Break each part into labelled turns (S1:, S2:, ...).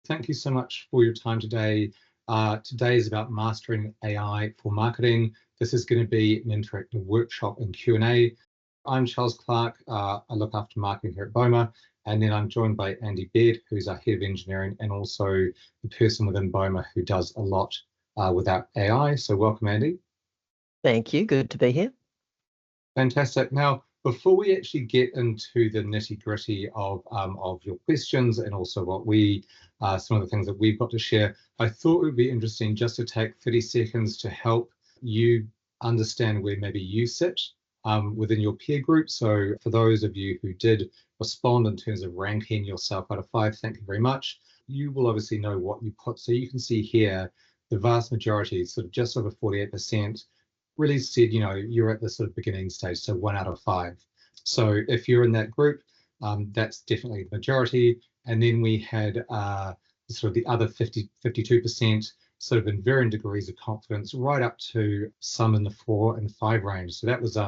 S1: Thank you so much for your time today. Today is about mastering AI for marketing. This is going to be an interactive workshop and Q&A. I'm Charles Clark. I look after marketing here at Boma, and then I'm joined by Andy Baird, who's our head of engineering and also the person within Boma who does a lot with our AI. So welcome, Andy.
S2: Thank you. Good to be here.
S1: Fantastic. Now, before we actually get into the nitty-gritty of your questions and also what some of the things that we've got to share, I thought it would be interesting just to take 30 seconds to help you understand where maybe you sit within your peer group. So for those of you who did respond in terms of ranking yourself out of 5, thank you very much. You will obviously know what you put. So you can see here, the vast majority, sort of just over 48%, really said, you're at the sort of beginning stage, so 1 out of 5. So if you're in that group, that's definitely the majority. And then we had sort of the other 52% sort of in varying degrees of confidence, right up to some in the 4 and 5 range. So that was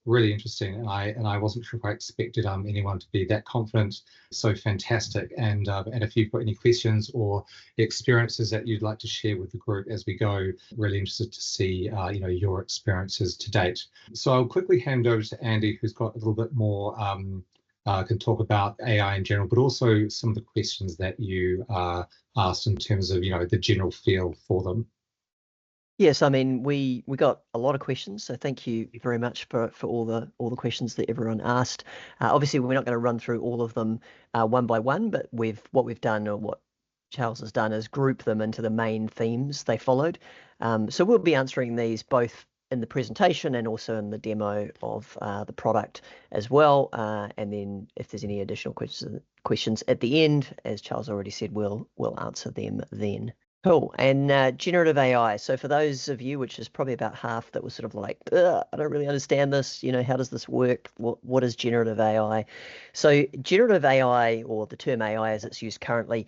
S1: really interesting, and I wasn't sure if I expected anyone to be that confident. So fantastic. And if you've got any questions or experiences that you'd like to share with the group as we go, really interested to see your experiences to date. So I'll quickly hand over to Andy, who's got a little bit more can talk about AI in general, but also some of the questions that you asked in terms of the general feel for them.
S2: Yes, I mean we got a lot of questions, so thank you very much for all the questions that everyone asked. Obviously, we're not going to run through all of them one by one, but what we've done, or what Charles has done, is group them into the main themes they followed. So we'll be answering these both in the presentation and also in the demo of the product as well. And then if there's any additional questions at the end, as Charles already said, we'll answer them then. Cool. And generative AI. So for those of you, which is probably about half, that was sort of like, I don't really understand this. How does this work? What is generative AI? So generative AI, or the term AI as it's used currently,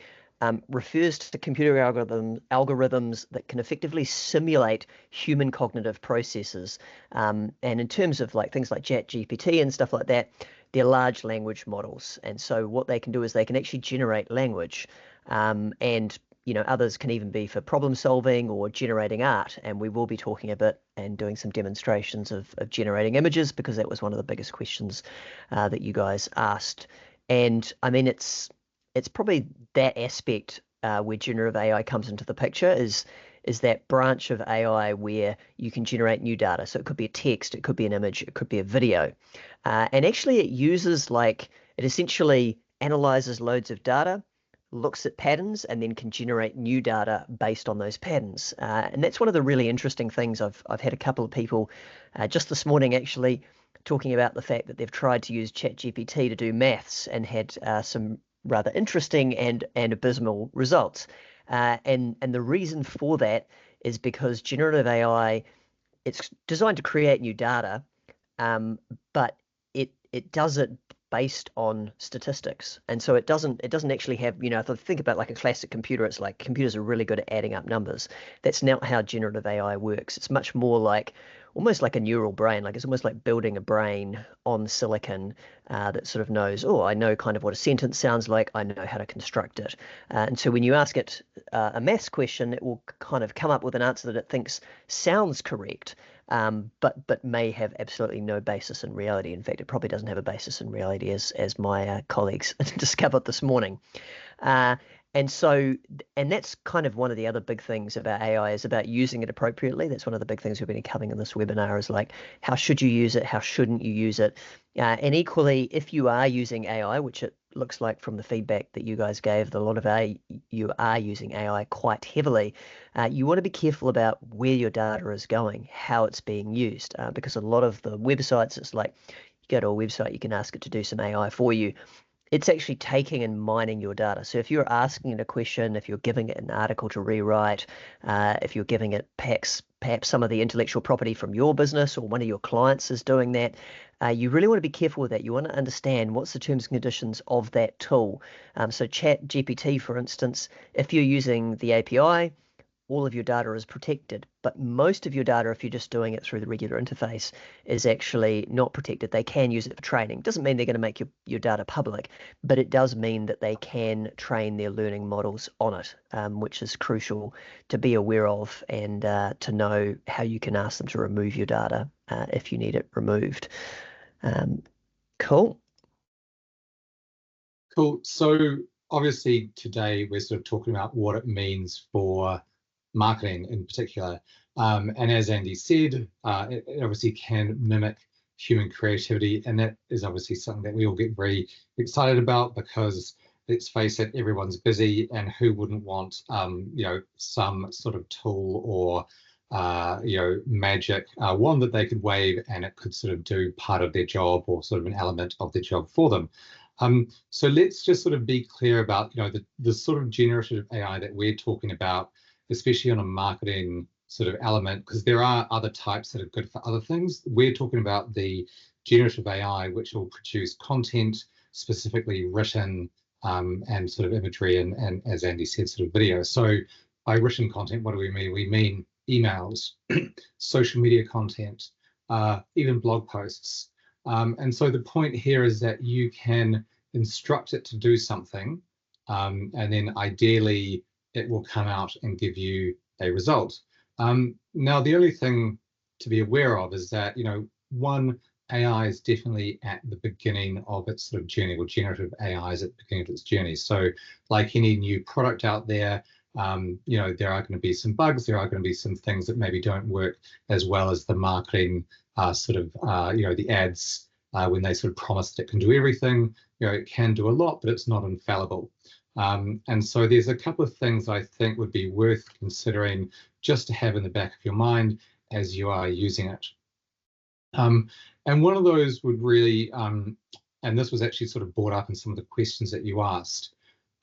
S2: refers to computer algorithms that can effectively simulate human cognitive processes. And in terms of things like ChatGPT and stuff like that, they're large language models. And so what they can do is they can actually generate language. And others can even be for problem solving or generating art. And we will be talking a bit and doing some demonstrations of generating images, because that was one of the biggest questions that you guys asked. And I mean, it's probably that aspect where generative AI comes into the picture, is that branch of AI where you can generate new data. So it could be a text, it could be an image, it could be a video. And actually it uses it essentially analyzes loads of data, looks at patterns, and then can generate new data based on those patterns. And that's one of the really interesting things. I've had a couple of people just this morning actually talking about the fact that they've tried to use ChatGPT to do maths and had some rather interesting and abysmal results. And the reason for that is because generative AI, it's designed to create new data, but it does it based on statistics. And so it doesn't actually have, if I think about like a classic computer, it's like computers are really good at adding up numbers. That's not how generative AI works. It's much more like almost like a neural brain. It's almost like building a brain on silicon that sort of knows, I know kind of what a sentence sounds like, I know how to construct it. And so when you ask it a maths question, it will kind of come up with an answer that it thinks sounds correct, but may have absolutely no basis in reality. In fact, it probably doesn't have a basis in reality, as my colleagues discovered this morning. And that's kind of one of the other big things about AI, is about using it appropriately. That's one of the big things we've been covering in this webinar, is like, how should you use it? How shouldn't you use it? And equally, if you are using AI, which it looks like from the feedback that you guys gave, that a lot of you are using AI quite heavily, you want to be careful about where your data is going, how it's being used, because a lot of the websites, it's like, you go to a website, you can ask it to do some AI for you. It's actually taking and mining your data. So if you're asking it a question, if you're giving it an article to rewrite, if you're giving it perhaps some of the intellectual property from your business, or one of your clients is doing that, you really want to be careful with that. You want to understand what's the terms and conditions of that tool. So ChatGPT, for instance, if you're using the API, all of your data is protected, but most of your data, if you're just doing it through the regular interface, is actually not protected. They can use it for training. Doesn't mean they're going to make your data public, but it does mean that they can train their learning models on it, which is crucial to be aware of, and to know how you can ask them to remove your data if you need it removed. Cool.
S1: Cool. So obviously today we're sort of talking about what it means for marketing in particular. And as Andy said, it obviously can mimic human creativity, and that is obviously something that we all get very excited about, because let's face it, everyone's busy, and who wouldn't want some sort of tool or magic wand that they could wave and it could sort of do part of their job or sort of an element of their job for them. So let's just sort of be clear about the sort of generative AI that we're talking about, especially on a marketing sort of element, because there are other types that are good for other things. We're talking about the generative AI, which will produce content, specifically written and sort of imagery, and as Andy said, sort of video. So by written content, what do we mean? We mean emails, social media content, even blog posts. And so the point here is that you can instruct it to do something, and then ideally it will come out and give you a result. Now, the only thing to be aware of is that, one, AI is definitely at the beginning of its sort of journey, or generative AI is at the beginning of its journey. So like any new product out there, there are going to be some bugs, there are going to be some things that maybe don't work as well as the marketing the ads, when they sort of promise that it can do everything. It can do a lot, but it's not infallible. And so there's a couple of things I think would be worth considering just to have in the back of your mind as you are using it. And one of those would really, and this was actually sort of brought up in some of the questions that you asked,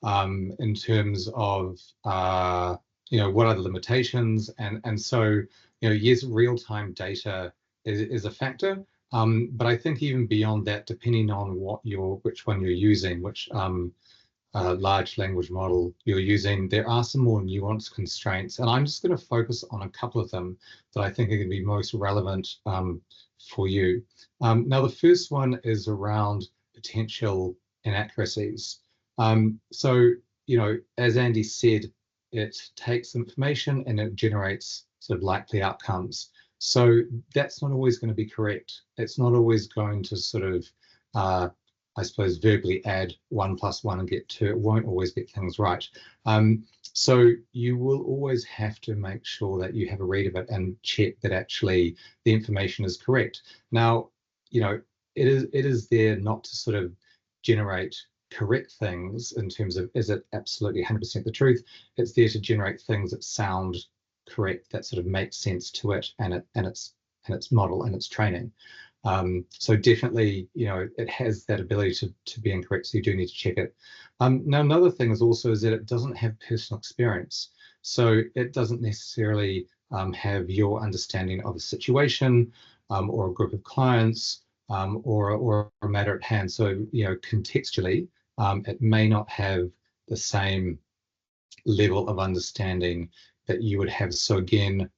S1: in terms of, what are the limitations? And so, yes, real-time data is a factor, but I think even beyond that, depending on which one you're using, which large language model you're using, there are some more nuanced constraints, and I'm just going to focus on a couple of them that I think are going to be most relevant for you. Now, the first one is around potential inaccuracies. So, as Andy said, it takes information and it generates sort of likely outcomes. So that's not always going to be correct. It's not always going to sort of, I suppose, verbally add 1 + 1 and get 2. It won't always get things right. So you will always have to make sure that you have a read of it and check that actually the information is correct. Now, it is there not to sort of generate correct things in terms of, is it absolutely 100% the truth? It's there to generate things that sound correct, that sort of make sense to it and its model and its training. So definitely, it has that ability to be incorrect, so you do need to check it. Now, another thing is that it doesn't have personal experience. So it doesn't necessarily have your understanding of a situation or a group of clients or a matter at hand. So, contextually, it may not have the same level of understanding that you would have. So again,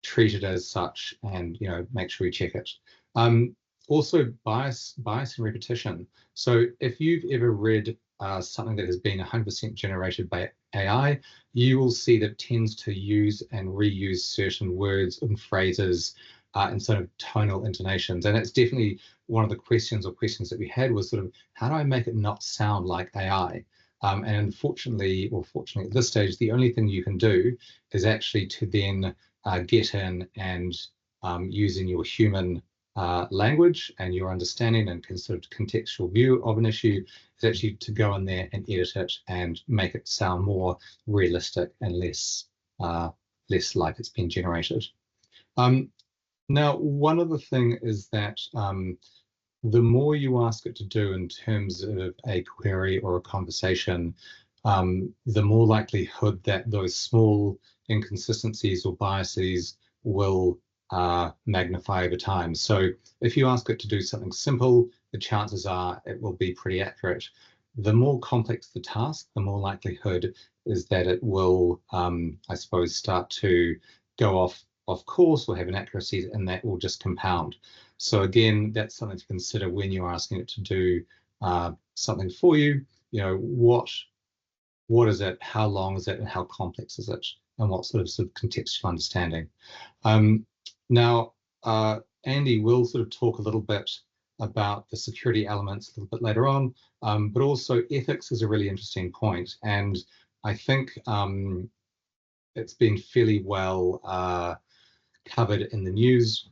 S1: treat it as such, and make sure you check it. Also, bias and repetition. So if you've ever read something that has been 100% generated by AI, you will see that it tends to use and reuse certain words and phrases and sort of tonal intonations. And it's definitely one of the questions that we had was sort of, how do I make it not sound like AI? And unfortunately, or fortunately at this stage, the only thing you can do is actually to then get in and using your human language and your understanding and sort of contextual view of an issue, is actually to go in there and edit it and make it sound more realistic and less like it's been generated. Now, one other thing is that the more you ask it to do in terms of a query or a conversation, the more likelihood that those small inconsistencies or biases will magnify over time. So if you ask it to do something simple, the chances are it will be pretty accurate. the more complex the task, the more likelihood is that it will, I suppose, start to go off course or have inaccuracies, and that will just compound. So again, that's something to consider when you're asking it to do something for you. You know, what is it, how long is it, and how complex is it, and what sort of contextual understanding. Now, Andy will sort of talk a little bit about the security elements a little bit later on, but also ethics is a really interesting point, and I think it's been fairly well covered in the news,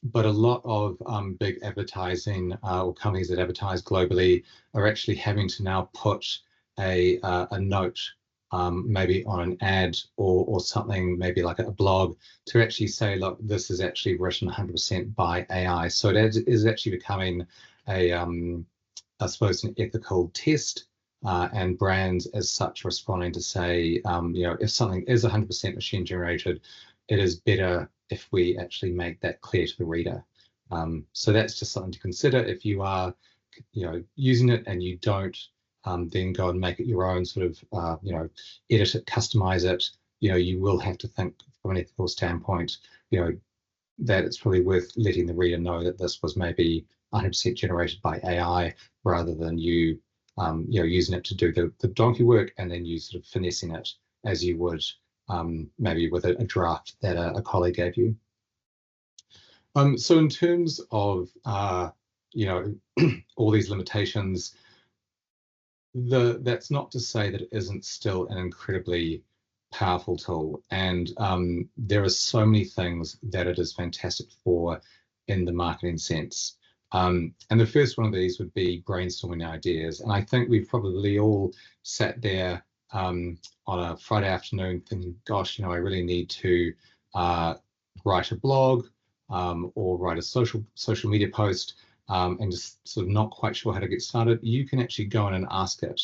S1: but a lot of big advertising or companies that advertise globally are actually having to now put a note, maybe on an ad or something, maybe like a blog, to actually say, look, this is actually written 100% by AI. So it is actually becoming I suppose, an ethical test, and brands as such responding to say, you know, if something is 100% machine generated, it is better if we actually make that clear to the reader. So that's just something to consider if you are, you know, using it and you don't then go and make it your own, sort of, you know, edit it, customize it. You know, you will have to think from an ethical standpoint, you know, that it's probably worth letting the reader know that this was maybe 100% generated by AI rather than you, you know, using it to do the donkey work and then you sort of finessing it as you would maybe with a draft that a colleague gave you. So in terms of, you know, all these limitations, that's not to say that it isn't still an incredibly powerful tool, and there are so many things that it is fantastic for in the marketing sense. And the first one of these would be brainstorming ideas, and I think we've probably all sat there on a Friday afternoon thinking, gosh, you know, I really need to write a blog or write a social media post, and just sort of not quite sure how to get started. You can actually go in and ask it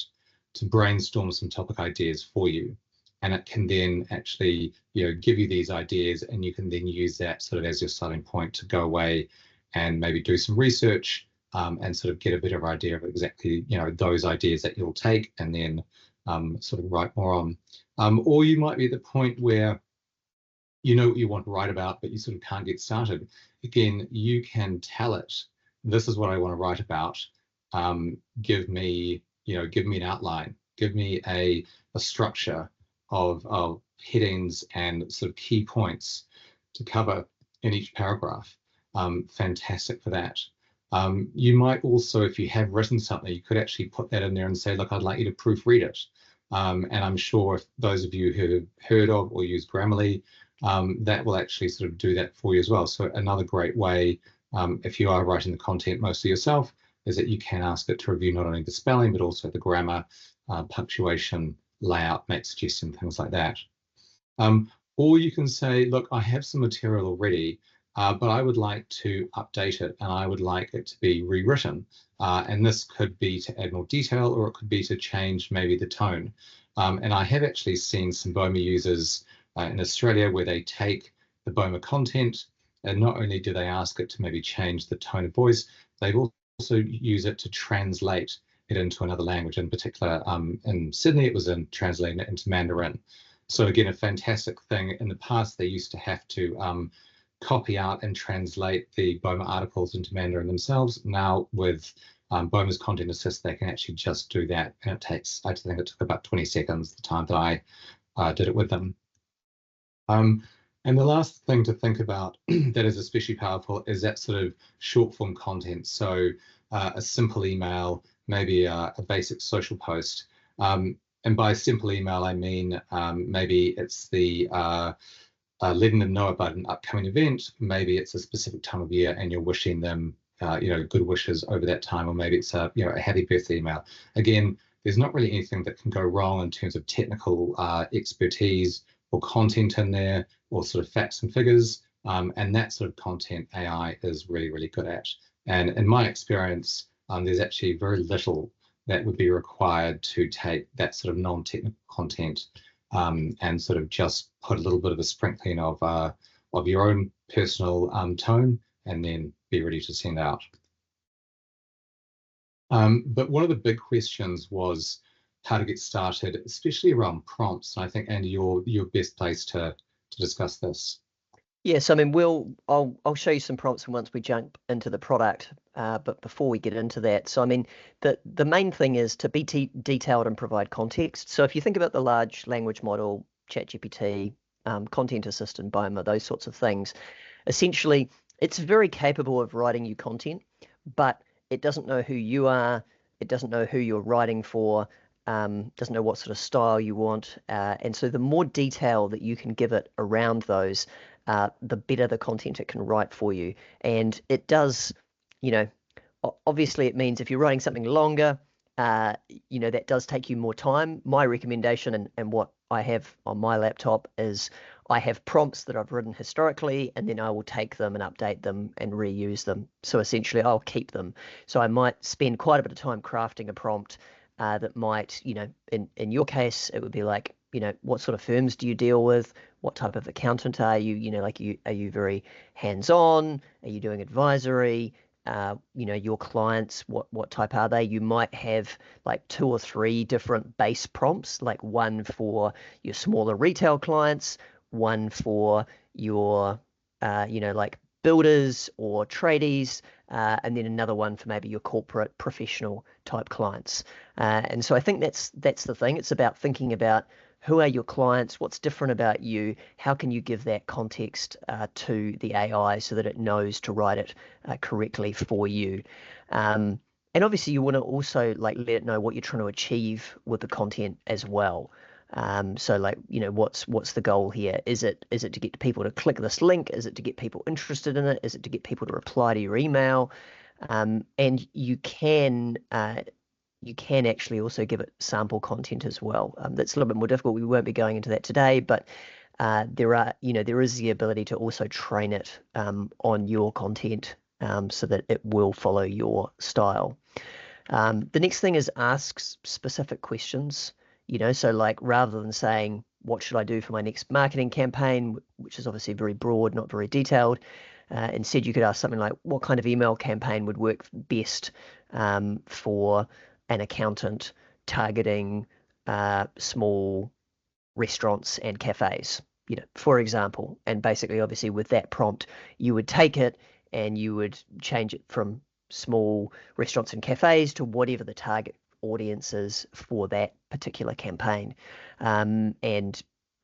S1: to brainstorm some topic ideas for you, and it can then actually, you know, give you these ideas, and you can then use that sort of as your starting point to go away and maybe do some research, and sort of get a better idea of exactly, you know, those ideas that you'll take and then sort of write more on. Or you might be at the point where you know what you want to write about, but you sort of can't get started. Again, you can tell it, this is what I want to write about. Give me, you know, give me an outline, give me a structure of headings and sort of key points to cover in each paragraph. Fantastic for that. You might also, if you have written something, you could actually put that in there and say, look, I'd like you to proofread it. And I'm sure if those of you who have heard of or use Grammarly, that will actually sort of do that for you as well. So another great way, if you are writing the content mostly yourself, is that you can ask it to review not only the spelling, but also the grammar, punctuation, layout, make suggestions, things like that. Or you can say, look, I have some material already, but I would like to update it and I would like it to be rewritten. And this could be to add more detail, or it could be to change maybe the tone. And I have actually seen some Boma users in Australia where they take the Boma content, and not only do they ask it to maybe change the tone of voice, they also use it to translate it into another language. In particular, in Sydney, it was in translating it into Mandarin. So again, a fantastic thing. In the past, they used to have to copy out and translate the Boma articles into Mandarin themselves. Now with Boma's Content Assist, they can actually just do that. And it takes, I think it took about 20 seconds, the time that I did it with them. And the last thing to think about that is especially powerful is that sort of short form content. So a simple email, maybe a basic social post. And by simple email, I mean maybe it's the letting them know about an upcoming event. Maybe it's a specific time of year and you're wishing them, you know, good wishes over that time, or maybe it's a, you know, a happy birthday email. Again, there's not really anything that can go wrong in terms of technical expertise or content in there, or sort of facts and figures. And that sort of content AI is really, really good at. And in my experience, there's actually very little that would be required to take that sort of non-technical content and sort of just put a little bit of a sprinkling of your own personal tone, and then be ready to send out. But one of the big questions was how to get started, especially around prompts. And I think, Andy, you're best placed to discuss this.
S2: Yes, I mean, I'll show you some prompts once we jump into the product. But before we get into that, so I mean, the main thing is to be detailed and provide context. So if you think about the large language model, ChatGPT, content assistant, Boma, those sorts of things, essentially, it's very capable of writing you content, but it doesn't know who you are. It doesn't know who you're writing for. Doesn't know what sort of style you want. And so the more detail that you can give it around those, the better the content it can write for you. And it does, you know, obviously it means if you're writing something longer, that does take you more time. My recommendation and what I have on my laptop is I have prompts that I've written historically, and then I will take them and update them and reuse them. So essentially, I'll keep them. So I might spend quite a bit of time crafting a prompt that might, in your case, it would be like, what sort of firms do you deal with? What type of accountant are you? Are you very hands-on? Are you doing advisory? Your clients, what type are they? You might have like 2 or 3 different base prompts, like one for your smaller retail clients, one for your, like builders or tradies, and then another one for maybe your corporate professional type clients. And so I think that's the thing. It's about thinking about who are your clients, what's different about you, how can you give that context to the AI so that it knows to write it correctly for you. And obviously you want to also like let it know what you're trying to achieve with the content as well. So like, what's the goal here? Is it to get people to click this link? Is it to get people interested in it? Is it to get people to reply to your email? And you can actually also give it sample content as well. That's a little bit more difficult. We won't be going into that today, but there is the ability to also train it on your content so that it will follow your style. The next thing is ask specific questions. So like rather than saying, what should I do for my next marketing campaign, which is obviously very broad, not very detailed, instead you could ask something like, what kind of email campaign would work best for an accountant targeting small restaurants and cafes, for example. And basically, obviously, with that prompt, you would take it and you would change it from small restaurants and cafes to whatever the target audience is for that particular campaign. And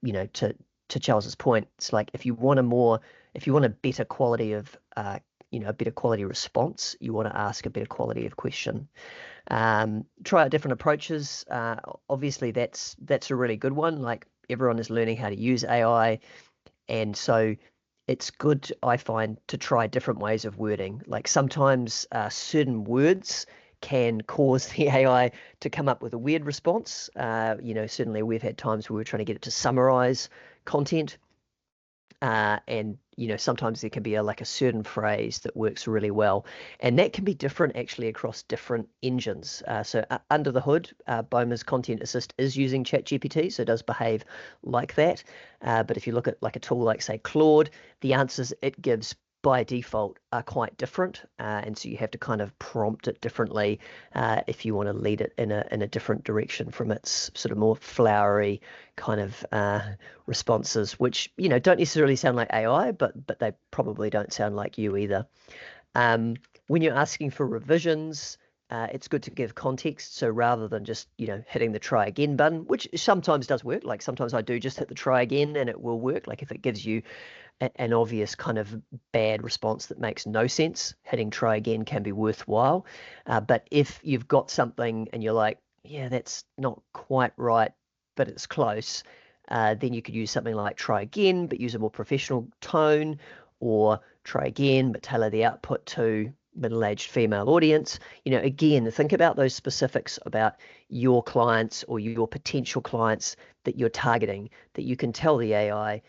S2: to Charles's point, it's like if you want a better quality of a better quality response, you want to ask a better quality of question. Try out different approaches. Obviously, that's a really good one. Like everyone is learning how to use AI, and so it's good, I find, to try different ways of wording. Like sometimes certain words can cause the AI to come up with a weird response. Certainly we've had times where we're trying to get it to summarize content. And sometimes there can be like a certain phrase that works really well, and that can be different actually across different engines. So under the hood, Boma's Content Assist is using ChatGPT, so it does behave like that. But if you look at like a tool like say Claude, the answers it gives by default are quite different, and so you have to kind of prompt it differently if you want to lead it in a different direction from its sort of more flowery kind of responses, which don't necessarily sound like AI, but they probably don't sound like you either. When you're asking for revisions, it's good to give context. So rather than just hitting the try again button, which sometimes does work, like sometimes I do just hit the try again and it will work. Like if it gives you an obvious kind of bad response that makes no sense, hitting try again can be worthwhile. But if you've got something and you're like, yeah, that's not quite right, but it's close, then you could use something like try again, but use a more professional tone, or try again, but tailor the output to middle-aged female audience. Again, think about those specifics about your clients or your potential clients that you're targeting, that you can tell the AI,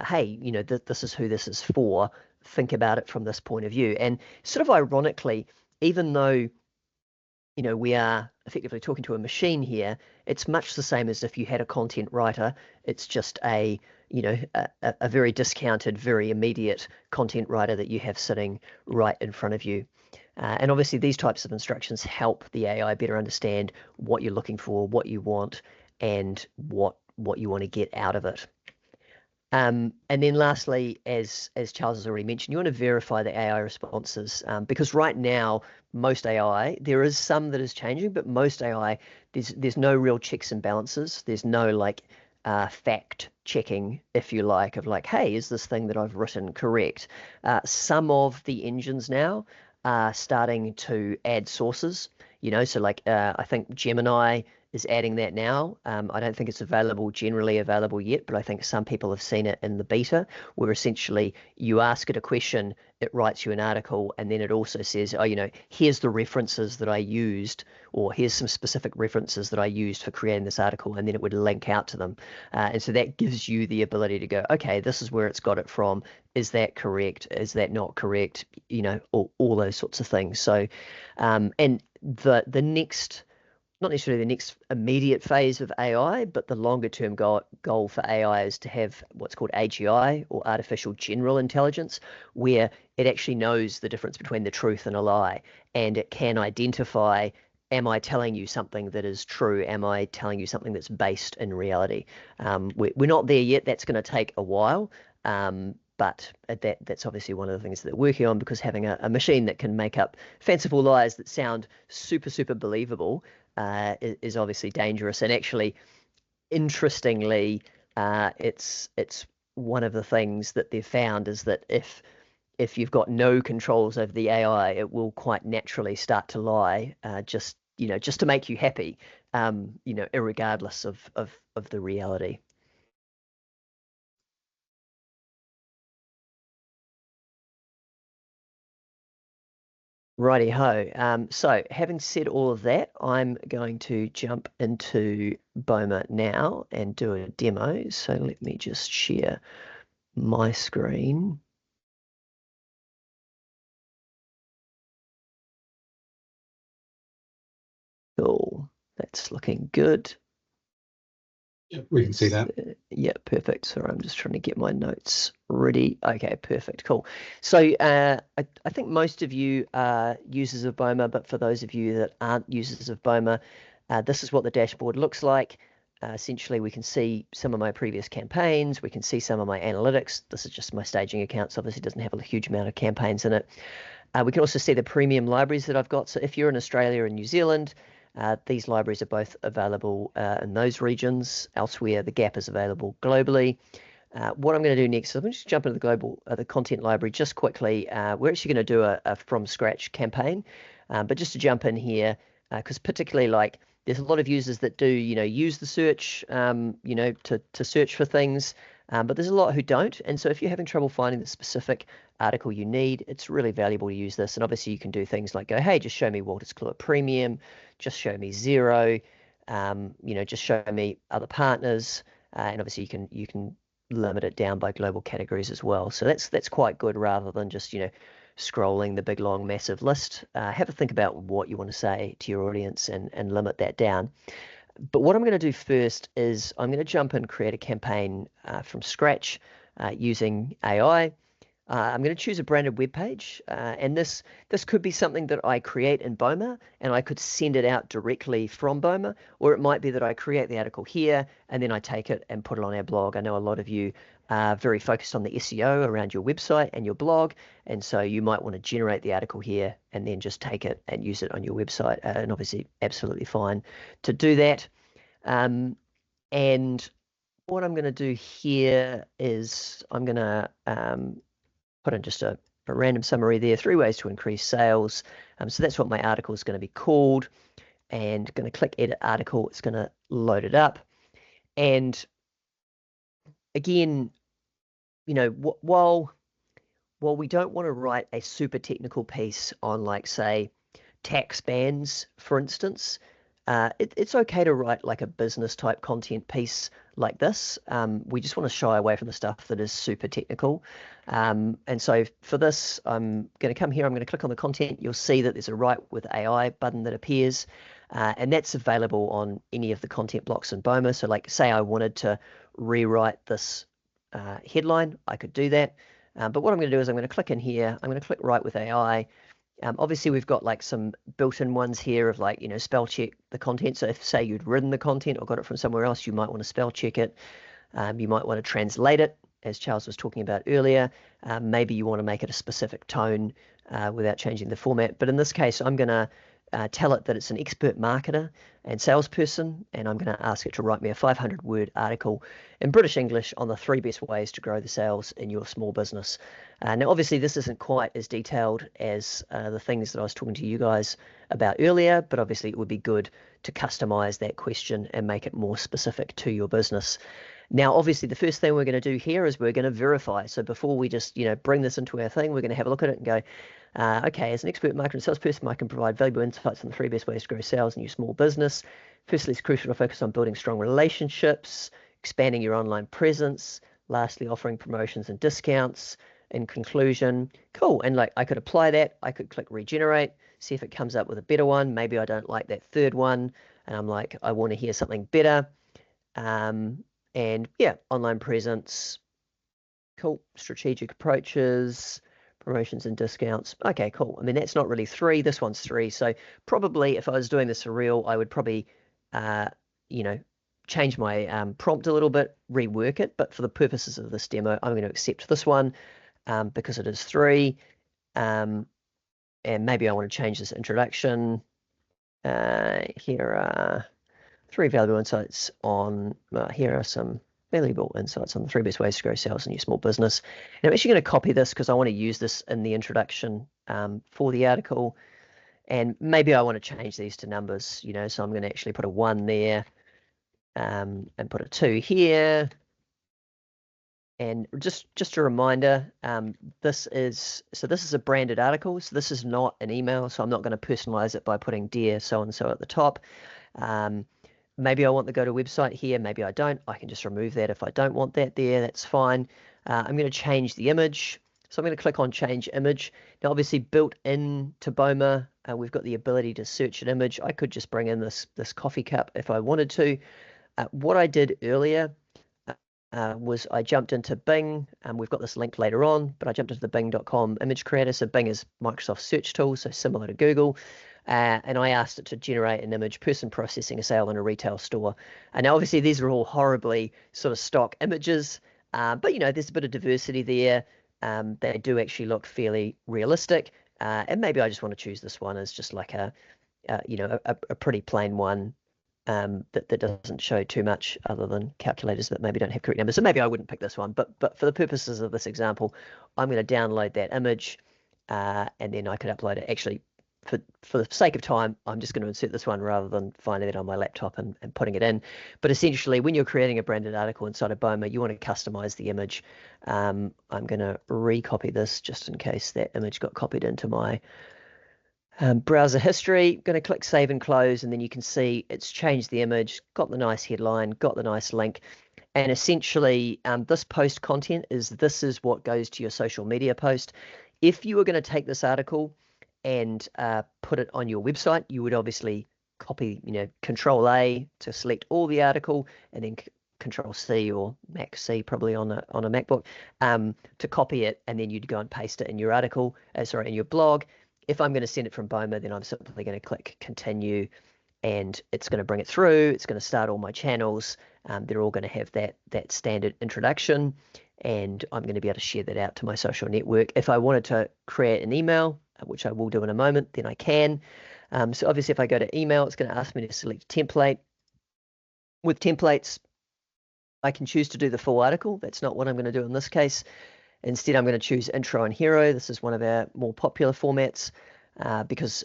S2: hey, this is who this is for. Think about it from this point of view. And sort of ironically, even though we are effectively talking to a machine here, it's much the same as if you had a content writer. It's just a very discounted, very immediate content writer that you have sitting right in front of you. And obviously these types of instructions help the AI better understand what you're looking for, what you want, and what you want to get out of it. And then lastly, as Charles has already mentioned, you want to verify the AI responses, because right now, most AI, there is some that is changing, but most AI, there's no real checks and balances. There's no like fact checking, if you like, of like, hey, is this thing that I've written correct? Some of the engines now are starting to add sources, so like I think Gemini is adding that now. I don't think it's generally available yet, but I think some people have seen it in the beta, where essentially you ask it a question, it writes you an article, and then it also says, oh, here's the references that I used, or here's some specific references that I used for creating this article, and then it would link out to them. And so that gives you the ability to go, okay, this is where it's got it from. Is that correct? Is that not correct? All those sorts of things. So, and the next, not necessarily the next immediate phase of AI, but the longer term goal for AI is to have what's called AGI, or artificial general intelligence, where it actually knows the difference between the truth and a lie, and it can identify, am I telling you something that is true? Am I telling you something that's based in reality? We're not there yet. That's going to take a while. But that's obviously one of the things that they're working on, because having a machine that can make up fanciful lies that sound super, super believable is obviously dangerous. And actually, interestingly, it's one of the things that they've found is that if you've got no controls over the AI, it will quite naturally start to lie, just to make you happy, irregardless of the reality. Righty ho. So having said all of that, I'm going to jump into Boma now and do a demo. So let me just share my screen. Cool. That's looking good.
S1: Yep, we can see that.
S2: Yeah, perfect. Sorry, I'm just trying to get my notes ready. Okay, perfect. Cool. So I think most of you are users of Boma, but for those of you that aren't users of Boma, this is what the dashboard looks like. Essentially, we can see some of my previous campaigns. We can see some of my analytics. This is just my staging account, so obviously it doesn't have a huge amount of campaigns in it. We can also see the premium libraries that I've got. So if you're in Australia and New Zealand, these libraries are both available in those regions. Elsewhere, the gap is available globally. What I'm going to do next is I'm going to just jump into the content library just quickly. We're actually going to do a from scratch campaign, but just to jump in here, because particularly like there's a lot of users that do use the search to search for things, but there's a lot who don't. And so if you're having trouble finding the specific article you need, it's really valuable to use this. And obviously you can do things like go, hey, just show me Walter's Claw Premium, just show me Zero, just show me other partners, and obviously you can limit it down by global categories as well. So that's quite good, rather than just scrolling the big long massive list. Have a think about what you want to say to your audience and limit that down. But what I'm going to do first is I'm going to jump and create a campaign from scratch using AI. I'm going to choose a branded web page, and this could be something that I create in Boma, and I could send it out directly from Boma, or it might be that I create the article here and then I take it and put it on our blog. I know a lot of you are very focused on the SEO around your website and your blog, and so you might want to generate the article here and then just take it and use it on your website, and obviously absolutely fine to do that. And what I'm going to do here is I'm going to put in just a random summary there, 3 ways to increase sales. So that's what my article is going to be called, and going to click edit article. It's going to load it up. And again, while we don't want to write a super technical piece on, like, say, tax bands, for instance, it's okay to write like a business type content piece like this. We just want to shy away from the stuff that is super technical. And so for this, I'm going to come here, I'm going to click on the content. You'll see that there's a Write with AI button that appears, and that's available on any of the content blocks in Boma. So like, say I wanted to rewrite this headline, I could do that. But what I'm going to do is I'm going to click in here, I'm going to click Write with AI, Obviously, we've got like some built-in ones here of like, spell check the content. So if, say, you'd written the content or got it from somewhere else, you might want to spell check it. You might want to translate it, as Charles was talking about earlier. Maybe you want to make it a specific tone without changing the format. But in this case, I'm going to tell it that it's an expert marketer and salesperson, and I'm going to ask it to write me a 500-word article in British English on the 3 best ways to grow the sales in your small business. Now, obviously, this isn't quite as detailed as the things that I was talking to you guys about earlier, but obviously it would be good to customize that question and make it more specific to your business. Now, obviously, the first thing we're going to do here is we're going to verify. So before we just, bring this into our thing, we're going to have a look at it and go, okay, as an expert marketer and salesperson, I can provide valuable insights on the 3 best ways to grow sales in your small business. Firstly, it's crucial to focus on building strong relationships, expanding your online presence. Lastly, offering promotions and discounts. In conclusion, cool. And like I could apply that. I could click regenerate, see if it comes up with a better one. Maybe I don't like that third one, and I'm like, I want to hear something better. And yeah, online presence, cool. Strategic approaches, promotions and discounts. Okay, cool. I mean, that's not really 3. This one's 3. So probably if I was doing this for real, I would probably, change my prompt a little bit, rework it. But for the purposes of this demo, I'm going to accept this one because it is 3. And maybe I want to change this introduction. Here are 3 valuable insights on, here are some valuable insights on the 3 best ways to grow sales in your small business. And I'm actually going to copy this because I want to use this in the introduction for the article. And maybe I want to change these to numbers, so I'm going to actually put a 1 there and put a 2 here. And just a reminder, this is a branded article. So this is not an email. So I'm not going to personalize it by putting dear so-and-so at the top. Maybe I want the go to website here. Maybe I don't. I can just remove that if I don't want that there. That's fine. I'm going to change the image. So I'm going to click on change image. Now, obviously built in to Boma, we've got the ability to search an image. I could just bring in this coffee cup if I wanted to. What I did earlier was I jumped into Bing, and we've got this link later on, but I jumped into the bing.com image creator. So Bing is Microsoft search tool, so similar to Google. And I asked it to generate an image, person processing a sale in a retail store. And now, obviously, these are all horribly sort of stock images, but, there's a bit of diversity there. They do actually look fairly realistic. And maybe I just want to choose this one as just like a pretty plain one that doesn't show too much other than calculators that maybe don't have correct numbers. So maybe I wouldn't pick this one. But for the purposes of this example, I'm going to download that image, and then I could upload it. Actually, for the sake of time, I'm just going to insert this one rather than finding it on my laptop and putting it in. But essentially, when you're creating a branded article inside of Boma, you want to customize the image. I'm going to recopy this just in case that image got copied into my browser history. Going to click save and close, and then you can see it's changed the image, got the nice headline, got the nice link. And essentially, this post content this is what goes to your social media post. If you were going to take this article and put it on your website, you would obviously copy, Control A to select all the article, and then Control C or Mac C probably on a MacBook to copy it, and then you'd go and paste it in your article, in your blog. If I'm going to send it from Boma, then I'm simply going to click continue, and it's going to bring it through. It's going to start all my channels. They're all going to have that standard introduction, and I'm going to be able to share that out to my social network. If I wanted to create an email, which I will do in a moment, then I can. So obviously if I go to email, it's going to ask me to select a template. With templates, I can choose to do the full article. That's not what I'm going to do in this case. Instead, I'm going to choose intro and hero. This is one of our more popular formats because,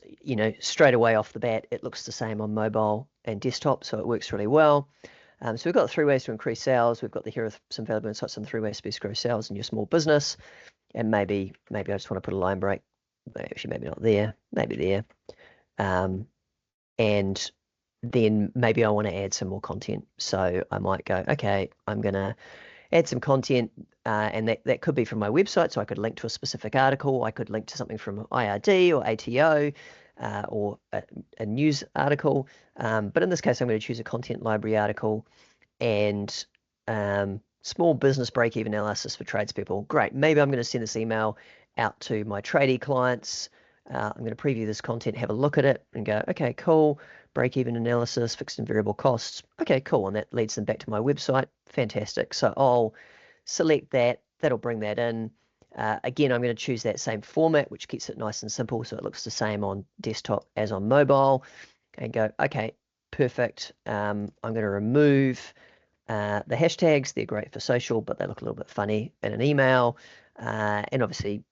S2: straight away off the bat, it looks the same on mobile and desktop, so it works really well. So we've got 3 ways to increase sales. We've got here are some valuable insights on 3 ways to best grow sales in your small business. And maybe I just want to put a line break. Actually, maybe not there, maybe there. And then maybe I want to add some more content. So I might go, okay, I'm going to add some content, and that could be from my website. So I could link to a specific article. I could link to something from IRD or ATO or a news article. But in this case, I'm going to choose a content library article and small business break-even analysis for tradespeople. Great. Maybe I'm going to send this email out to my tradie clients I'm going to preview this content, have a look at it and go, okay, cool. Break-even analysis, fixed and variable costs. Okay, cool. And that leads them back to my website. Fantastic. So I'll select that. That'll bring that in. Again, I'm going to choose that same format, which keeps it nice and simple. So it looks the same on desktop as on mobile, and go, okay, perfect. I'm going to remove the hashtags. They're great for social, but they look a little bit funny in an email. And obviously,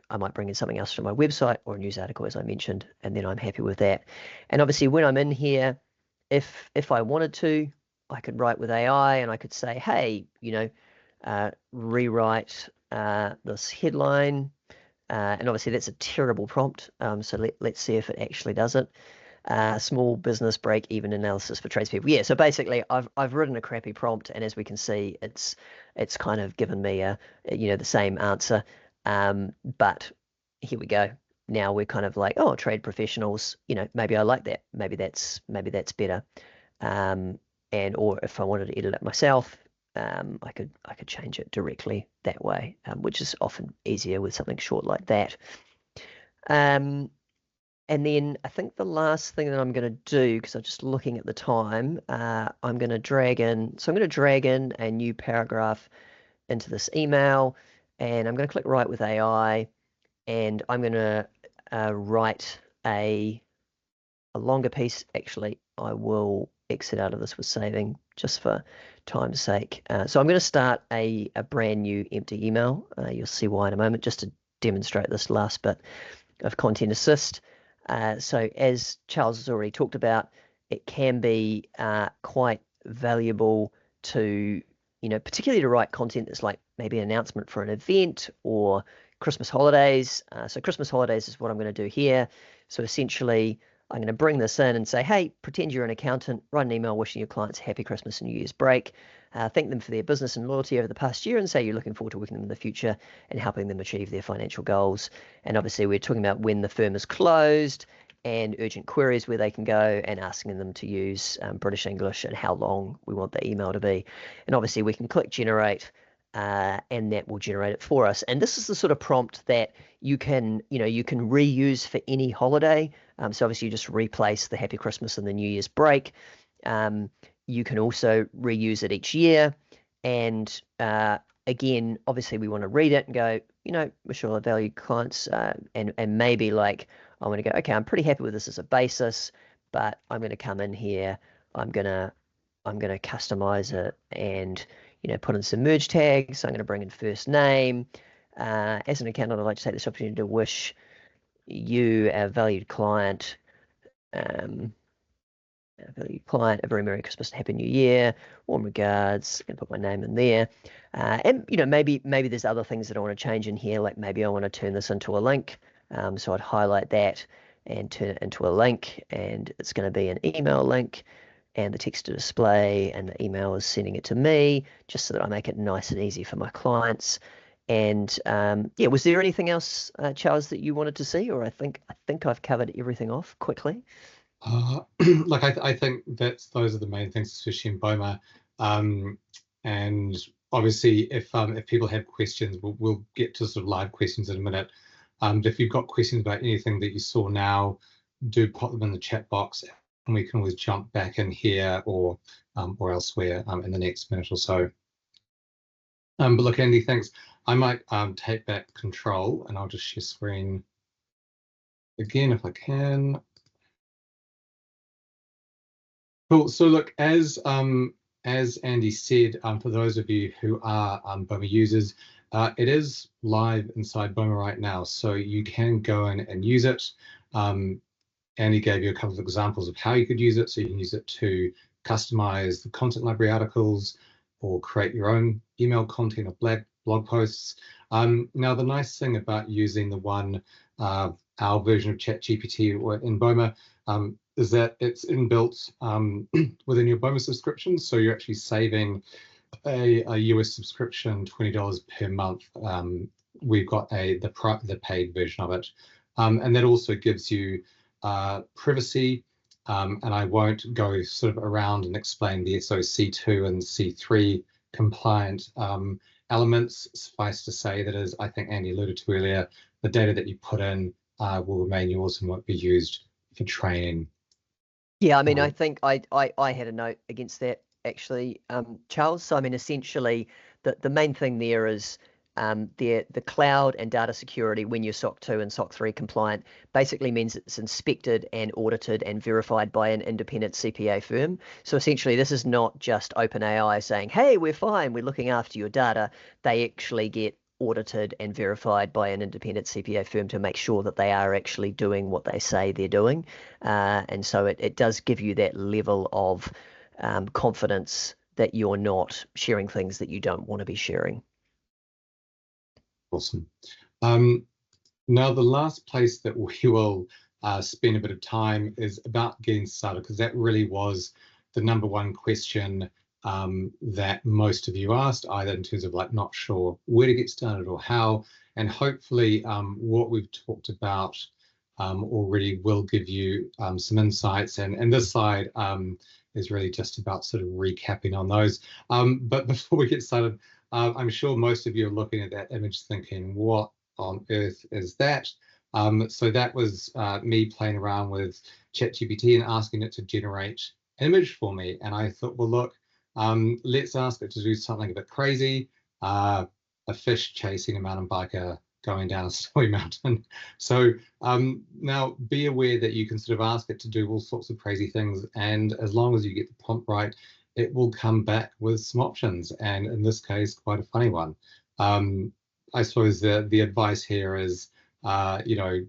S2: I might bring in something else from my website or a news article, as I mentioned, and then I'm happy with that. And obviously, when I'm in here, if I wanted to, I could write with AI and I could say, hey, rewrite this headline. And obviously, that's a terrible prompt. So let's see if it actually does it. Small business break-even analysis for tradespeople. Yeah, so basically, I've written a crappy prompt, and as we can see, it's kind of given me the same answer. But here we go. Now we're kind of like, oh, trade professionals. Maybe I like that. Maybe that's better. Or if I wanted to edit it myself, I could change it directly that way, which is often easier with something short like that. And then I think the last thing that I'm going to do, because I'm just looking at the time, I'm going to drag in. So I'm going to drag in a new paragraph into this email, and I'm going to click Write with AI, and I'm going to write a longer piece. Actually, I will exit out of this with saving just for time's sake. So I'm going to start a brand new empty email. You'll see why in a moment, just to demonstrate this last bit of Content Assist. So as Charles has already talked about, it can be quite valuable to, particularly to write content that's like maybe an announcement for an event or Christmas holidays. So Christmas holidays is what I'm going to do here. So essentially, I'm going to bring this in and say, hey, pretend you're an accountant, write an email wishing your clients a happy Christmas and New Year's break. Thank them for their business and loyalty over the past year and say you're looking forward to working with them in the future and helping them achieve their financial goals. And obviously, we're talking about when the firm is closed and urgent queries where they can go and asking them to use British English and how long we want the email to be. And obviously, we can click generate. And that will generate it for us. And this is the sort of prompt that you can reuse for any holiday. So obviously you just replace the Happy Christmas and the New Year's break. You can also reuse it each year. And again, obviously we want to read it and go, Michelle, valued clients, and maybe like I want to go, okay, I'm pretty happy with this as a basis, but I'm going to come in here. I'm gonna customize it and put in some merge tags. I'm going to bring in first name. As an accountant, I'd like to take this opportunity to wish you, our valued client, a very Merry Christmas and Happy New Year. Warm regards. I'm going to put my name in there. And maybe there's other things that I want to change in here. Like maybe I want to turn this into a link. So I'd highlight that and turn it into a link, and it's going to be an email link. And the text to display, and the email is sending it to me, just so that I make it nice and easy for my clients. And yeah, was there anything else, Charles, that you wanted to see, or I think I've covered everything off quickly?
S1: Like I think those are the main things, especially in Boma. And obviously, if people have questions, we'll get to sort of live questions in a minute. But if you've got questions about anything that you saw now, do pop them in the chat box, and we can always jump back in here or elsewhere in the next minute or so. But look, Andy, thanks. I might take back control, and I'll just share screen again if I can. Cool. So look, as Andy said, for those of you who are Boma users, it is live inside Boma right now, so you can go in and use it. Andy gave you a couple of examples of how you could use it. So you can use it to customize the content library articles or create your own email content or blog posts. Now, the nice thing about using the one, our version of ChatGPT in Boma, is that it's inbuilt within your Boma subscription. So you're actually saving a US subscription, $20 per month. We've got the paid version of it. And that also gives you privacy, and I won't go sort of around and explain the SOC2 and C3 compliant elements. Suffice to say that, as I think Andy alluded to earlier, the data that you put in will remain yours and won't be used for training.
S2: Yeah, I mean, I think I had a note against that actually, Charles. So I mean, essentially, the main thing there is the cloud and data security when you're SOC 2 and SOC 3 compliant basically means it's inspected and audited and verified by an independent CPA firm. So essentially, this is not just OpenAI saying, "Hey, we're fine, we're looking after your data." They actually get audited and verified by an independent CPA firm to make sure that they are actually doing what they say they're doing. And so it does give you that level of confidence that you're not sharing things that you don't want to be sharing.
S1: Awesome. Now, the last place that we will spend a bit of time is about getting started, because that really was the #1 question that most of you asked, either in terms of like not sure where to get started or how. And hopefully what we've talked about already will give you some insights. And this slide is really just about sort of recapping on those. But before we get started, I'm sure most of you are looking at that image thinking, what on earth is that? So that was me playing around with ChatGPT and asking it to generate an image for me. And I thought, well, look, let's ask it to do something a bit crazy. A fish chasing a mountain biker going down a snowy mountain. So now be aware that you can sort of ask it to do all sorts of crazy things. And as long as you get the prompt right, it will come back with some options. And in this case, quite a funny one. I suppose the advice here is, you know,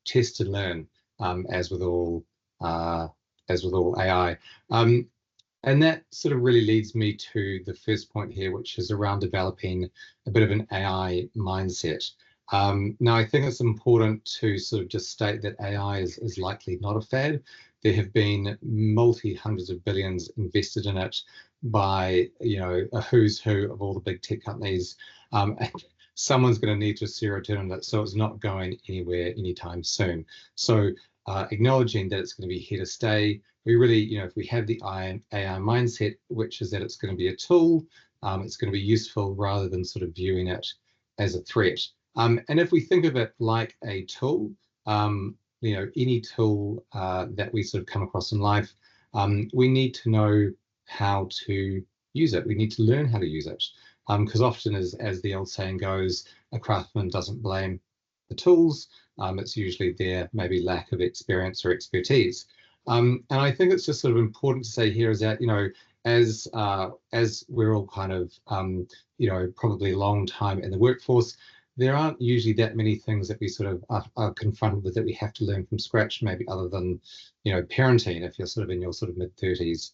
S1: test and learn, as with all AI. And that sort of really leads me to the first point here, which is around developing a bit of an AI mindset. Now, I think it's important to sort of just state that AI is likely not a fad. There have been multi-hundreds of billions invested in it by, you know, a who's who of all the big tech companies. And someone's going to need to see a return on that, so it's not going anywhere anytime soon. So acknowledging that it's going to be here to stay, we really, you know, if we have the AI mindset, which is that it's going to be a tool, it's going to be useful rather than sort of viewing it as a threat. And if we think of it like a tool, you know, any tool that we sort of come across in life, we need to know how to use it. We need to learn how to use it. Because often, as the old saying goes, a craftsman doesn't blame the tools. It's usually their maybe lack of experience or expertise. And I think it's just sort of important to say here is that, you know, as we're all kind of, you know, probably a long time in the workforce, there aren't usually that many things that we sort of are confronted with that we have to learn from scratch, maybe other than, you know, parenting, if you're sort of in your sort of mid-30s,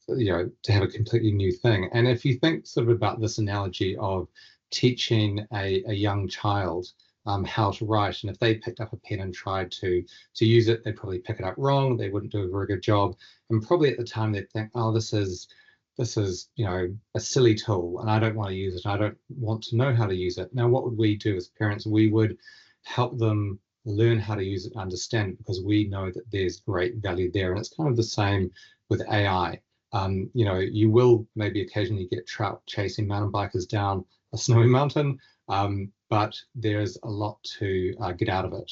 S1: you know, to have a completely new thing. And if you think sort of about this analogy of teaching a young child how to write, and if they picked up a pen and tried to use it, they'd probably pick it up wrong, they wouldn't do a very good job, and probably at the time they'd think, oh, this is, you know, a silly tool and I don't want to use it, I don't want to know how to use it. Now, what would we do as parents? We would help them learn how to use it and understand it, because we know that there's great value there. And it's kind of the same with AI. You know, you will maybe occasionally get trout chasing mountain bikers down a snowy mountain, but there's a lot to get out of it.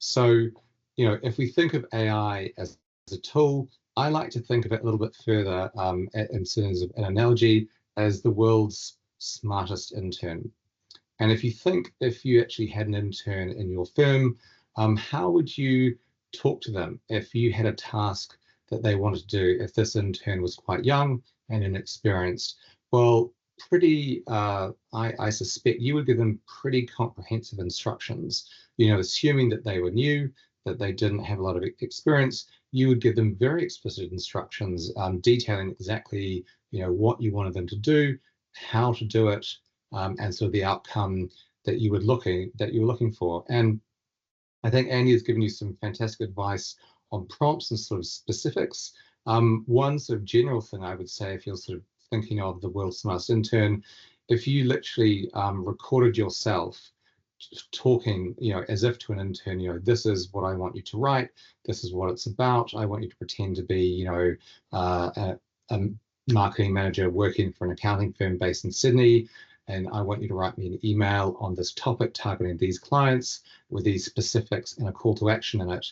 S1: So, you know, if we think of AI as a tool, I like to think of it a little bit further in terms of an analogy as the world's smartest intern. And if you think, if you actually had an intern in your firm, how would you talk to them if you had a task that they wanted to do? If this intern was quite young and inexperienced, well, I suspect you would give them pretty comprehensive instructions. You know, assuming that they were new, that they didn't have a lot of experience, you would give them very explicit instructions, detailing exactly, you know, what you wanted them to do, how to do it, and sort of the outcome that you were looking for. And I think Andy has given you some fantastic advice on prompts and sort of specifics. One sort of general thing I would say, if you're sort of thinking of the world's smartest intern, if you literally recorded yourself talking, you know, as if to an intern, you know, this is what I want you to write, this is what it's about, I want you to pretend to be, you know, a marketing manager working for an accounting firm based in Sydney, and I want you to write me an email on this topic targeting these clients with these specifics and a call to action in it.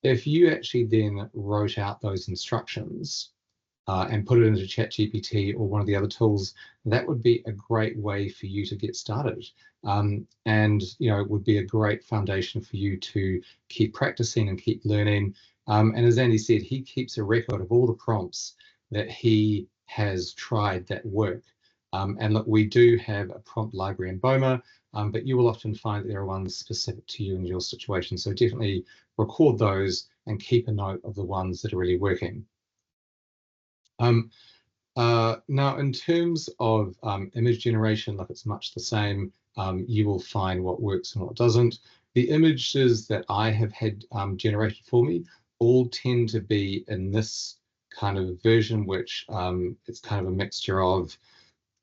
S1: If you actually then wrote out those instructions and put it into ChatGPT or one of the other tools, that would be a great way for you to get started. And it would be a great foundation for you to keep practicing and keep learning. And as Andy said, he keeps a record of all the prompts that he has tried that work. And look, we do have a prompt library in Boma, but you will often find that there are ones specific to you and your situation. So definitely record those and keep a note of the ones that are really working. Now, in terms of image generation, look, it's much the same. You will find what works and what doesn't. The images that I have had generated for me all tend to be in this kind of version, which it's kind of a mixture of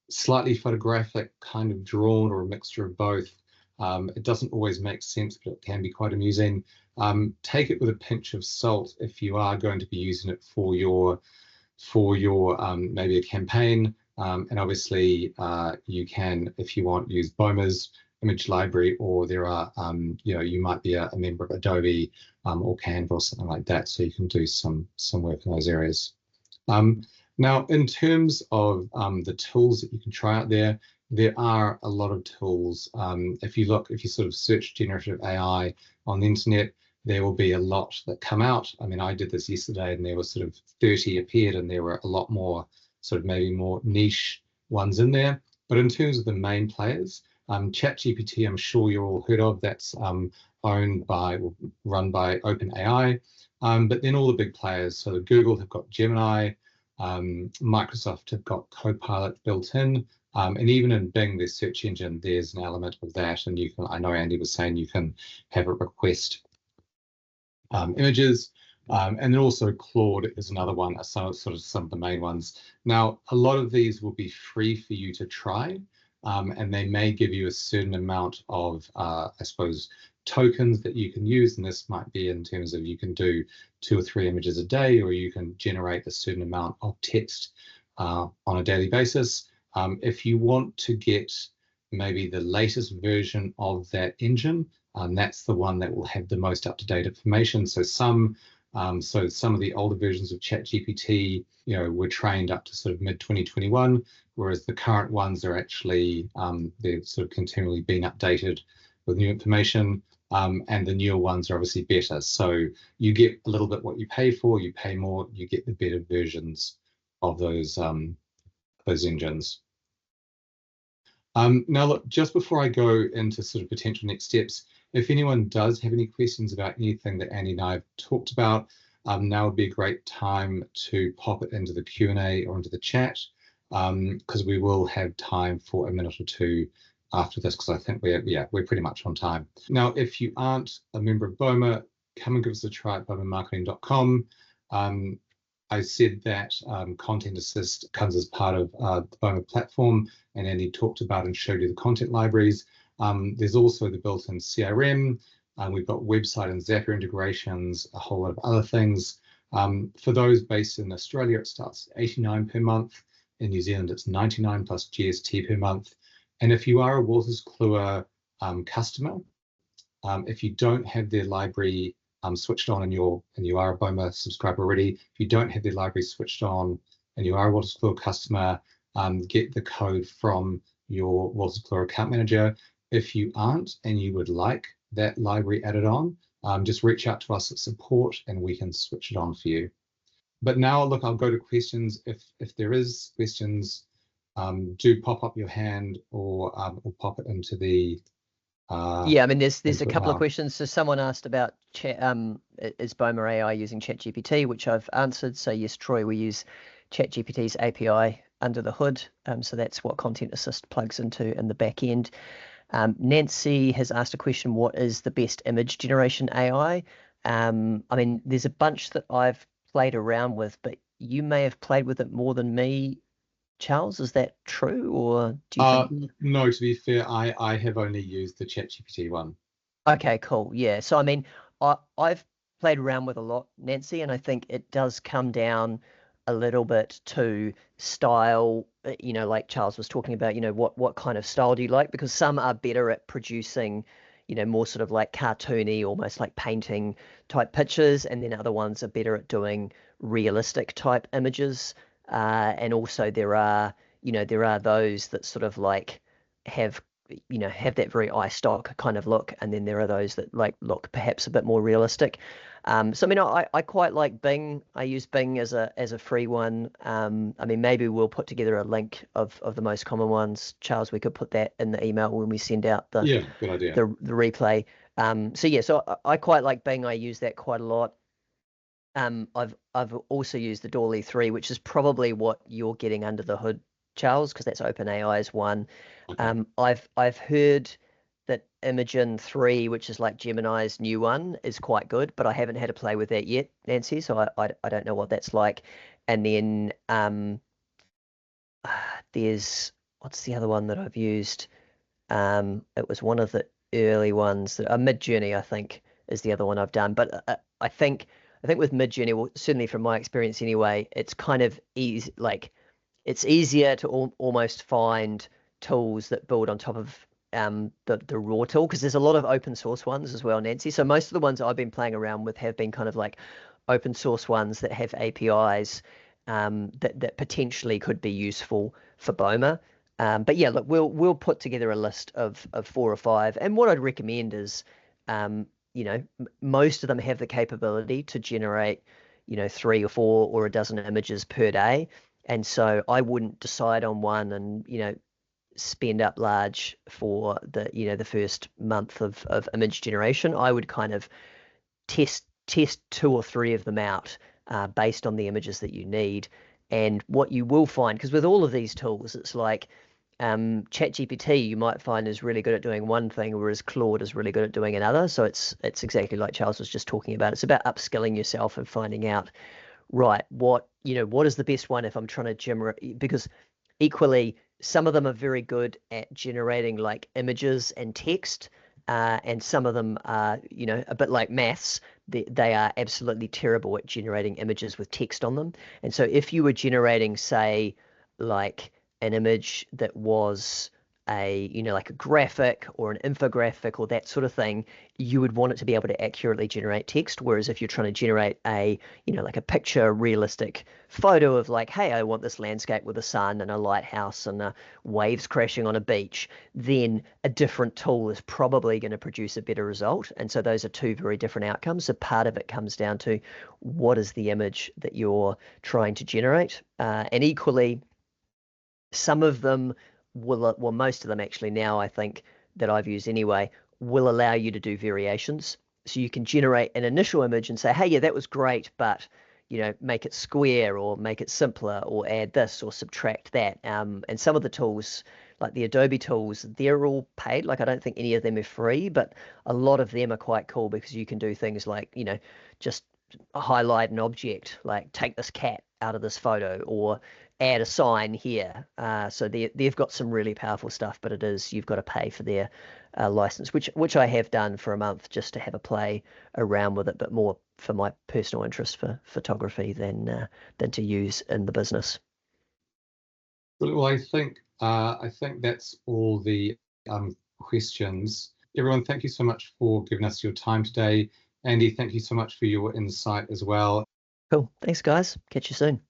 S1: slightly photographic, kind of drawn, or a mixture of both. It doesn't always make sense, but it can be quite amusing. Take it with a pinch of salt if you are going to be using it for your maybe a campaign, and obviously you can, if you want, use Boma's image library, or there are you might be a member of Adobe or Canva or something like that, so you can do some work in those areas. Now, in terms of the tools that you can try out there are a lot of tools. If you sort of search generative AI on the internet, there will be a lot that come out. I mean, I did this yesterday and there were sort of 30 appeared, and there were a lot more sort of maybe more niche ones in there. But in terms of the main players, ChatGPT, I'm sure you're all heard of. That's owned by, or run by OpenAI. But then all the big players, so Google have got Gemini, Microsoft have got Copilot built in, and even in Bing, their search engine, there's an element of that. And you can, I know Andy was saying, you can have it request images, and then also Claude is another one, sort of some of the main ones. Now, a lot of these will be free for you to try, and they may give you a certain amount of, I suppose, tokens that you can use, and this might be in terms of you can do 2 or 3 images a day, or you can generate a certain amount of text on a daily basis. If you want to get maybe the latest version of that engine, that's the one that will have the most up-to-date information. So some of the older versions of ChatGPT, were trained up to sort of mid-2021, whereas the current ones are actually they've sort of continually been updated with new information, and the newer ones are obviously better. So you get a little bit what you pay for. You pay more, you get the better versions of those engines. Now, look, just before I go into sort of potential next steps, if anyone does have any questions about anything that Andy and I have talked about, now would be a great time to pop it into the Q&A or into the chat, because we will have time for a minute or two after this, because I think we're pretty much on time. Now, if you aren't a member of Boma, come and give us a try at bomamarketing.com. I said that Content Assist comes as part of the Boma platform, and Andy talked about and showed you the content libraries. There's also the built-in CRM. We've got website and Zapier integrations, a whole lot of other things. For those based in Australia, it starts at $89 per month. In New Zealand, it's $99 plus GST per month. And if you are a Wolters Kluwer customer, if you don't have their library switched on and you are a Boma subscriber already, if you don't have their library switched on and you are a Wolters Kluwer customer, get the code from your Wolters Kluwer account manager. If you aren't and you would like that library added on, just reach out to us at support and we can switch it on for you. But now, look, I'll go to questions. If there is questions, do pop up your hand or pop it into the
S2: yeah, I mean, there's a couple of questions. So someone asked about chat, is Boma AI using ChatGPT, which I've answered. So yes, Troy, we use ChatGPT's API under the hood. So that's what Content Assist plugs into in the back end. Nancy has asked a question: what is the best image generation AI? I mean, there's a bunch that I've played around with, but you may have played with it more than me, Charles. Is that true, or do you think?
S1: No, to be fair, I have only used the ChatGPT one.
S2: Okay, cool. Yeah. So I mean, I've played around with a lot, Nancy, and I think it does come down a little bit to style, you know, like Charles was talking about, you know, what kind of style do you like? Because some are better at producing, you know, more sort of like cartoony, almost like painting type pictures, and then other ones are better at doing realistic type images. And also there are, you know, there are those that sort of like have, you know, have that very eye stock kind of look, and then there are those that like look perhaps a bit more realistic. So I mean, I quite like Bing. I use Bing as a free one. I mean, maybe we'll put together a link of the most common ones. Charles, we could put that in the email when we send out the
S1: Yeah, good idea.
S2: the replay. So yeah, so I quite like Bing. I use that quite a lot. I've also used the Dolly 3, which is probably what you're getting under the hood, Charles, because that's OpenAI's one.
S1: Okay.
S2: I've heard that Imagen 3, which is like Gemini's new one, is quite good, but I haven't had to play with that yet, Nancy, so I don't know what that's like. And then there's what's the other one that I've used? It was one of the early ones that Midjourney, I think, is the other one I've done. But I think with Midjourney, well, certainly from my experience anyway, it's kind of easy, like it's easier to almost find tools that build on top of the raw tool, because there's a lot of open source ones as well, Nancy. So most of the ones I've been playing around with have been kind of like open source ones that have APIs that potentially could be useful for Boma. But yeah, look, we'll put together a list of 4 or 5, and what I'd recommend is, you know, most of them have the capability to generate, you know, 3 or 4 or a dozen images per day, and so I wouldn't decide on one and, you know, spend up large for the, you know, the first month of image generation. I would kind of test 2 or 3 of them out based on the images that you need. And what you will find, because with all of these tools, it's like ChatGPT you might find is really good at doing one thing, whereas Claude is really good at doing another. So it's exactly like Charles was just talking about. It's about upskilling yourself and finding out, right, what, you know, what is the best one if I'm trying to generate, because equally some of them are very good at generating like images and text, and some of them are, you know, a bit like maths. They are absolutely terrible at generating images with text on them. And so if you were generating, say, like an image that was a, you know, like a graphic or an infographic or that sort of thing, you would want it to be able to accurately generate text. Whereas if you're trying to generate a, you know, like a picture realistic photo of like, hey, I want this landscape with a sun and a lighthouse and waves crashing on a beach, then a different tool is probably going to produce a better result. And so those are 2 very different outcomes. So part of it comes down to what is the image that you're trying to generate, and equally some of them will, well, most of them actually now, I think, that I've used anyway, will allow you to do variations. So you can generate an initial image and say, hey, yeah, that was great, but, you know, make it square or make it simpler or add this or subtract that. And some of the tools, like the Adobe tools, they're all paid. Like I don't think any of them are free, but a lot of them are quite cool because you can do things like, you know, just highlight an object, like take this cat out of this photo or add a sign here. So they've got some really powerful stuff, but it is, you've got to pay for their license, which I have done for a month just to have a play around with it, but more for my personal interest for photography than to use in the business.
S1: Well, I think that's all the questions. Everyone, thank you so much for giving us your time today. Andy, thank you so much for your insight as well.
S2: Cool. Thanks, guys. Catch you soon.